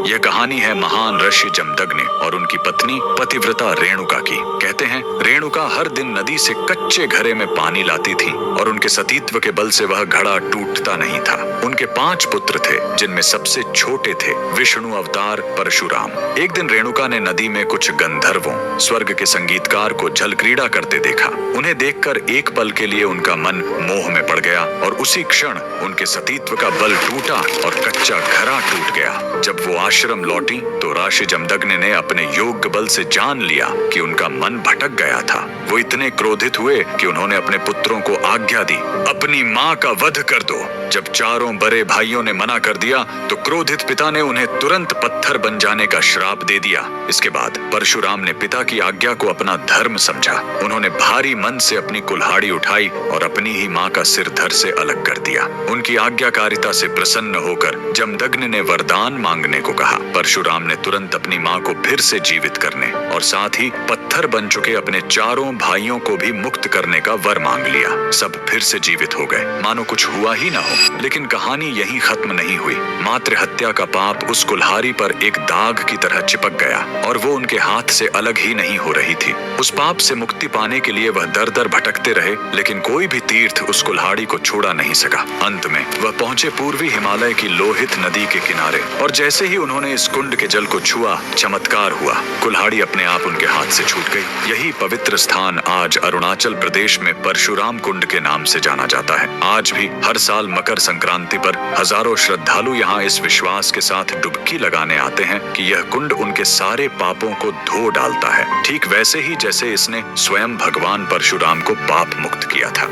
यह कहानी है महान ऋषि जमदग्नि और उनकी पत्नी पतिव्रता रेणुका की। कहते हैं रेणुका हर दिन नदी से कच्चे घड़े में पानी लाती थी और उनके सतीत्व के बल से वह घड़ा टूटता नहीं था। उनके 5 पुत्र थे, जिनमें सबसे छोटे थे विष्णु अवतार परशुराम। एक दिन रेणुका ने नदी में कुछ गंधर्वों, स्वर्ग के संगीतकार को जल क्रीड़ा करते देखा। उन्हें देखकर एक पल के लिए उनका मन मोह में पड़ गया और उसी क्षण उनके सतीत्व का बल टूटा और कच्चा घड़ा टूट गया। जब वो आश्रम लौटी तो ऋषि जमदग्नि ने अपने योग बल से जान लिया कि उनका मन भटक गया था। वो इतने क्रोधित हुए कि उन्होंने अपने पुत्रों को आज्ञा दी, अपनी माँ का वध कर दो। जब चारों बड़े भाइयों ने मना कर दिया तो क्रोधित पिता ने उन्हें तुरंत पत्थर बन जाने का श्राप दे दिया। इसके बाद परशुराम ने पिता की आज्ञा को अपना धर्म समझा। उन्होंने भारी मन से अपनी कुल्हाड़ी उठाई और अपनी ही माँ का सिर धड़ से अलग कर दिया। उनकी आज्ञाकारिता से प्रसन्न होकर जमदग्नि ने वरदान मांगने को कहा। परशुराम ने तुरंत अपनी माँ को फिर से जीवित करने और साथ ही पत्थर बन चुके अपने चारों भाइयों को भी मुक्त करने का वर मांग लिया। सब फिर से जीवित हो गए, मानो कुछ हुआ ही ना हो। लेकिन कहानी यहीं खत्म नहीं हुई। मातृ हत्या का पाप उस कुल्हाड़ी पर एक दाग की तरह चिपक गया और वो उनके हाथ से अलग ही नहीं हो रही थी। उस पाप से मुक्ति पाने के लिए वह दर दर भटकते रहे, लेकिन कोई भी तीर्थ उस कुल्हाड़ी को छोड़ा नहीं सका। अंत में वह पहुंचे पूर्वी हिमालय की लोहित नदी के किनारे और जैसे ही उन्होंने इस कुंड के जल को छुआ, चमत्कार हुआ। कुल्हाड़ी अपने आप उनके हाथ से छूट गई। यही पवित्र स्थान आज अरुणाचल प्रदेश में परशुराम कुंड के नाम से जाना जाता है। आज भी हर साल मकर संक्रांति पर हजारों श्रद्धालु यहाँ इस विश्वास के साथ डुबकी लगाने आते हैं कि यह कुंड उनके सारे पापों को धो डालता है, ठीक वैसे ही जैसे इसने स्वयं भगवान परशुराम को पाप मुक्त किया था।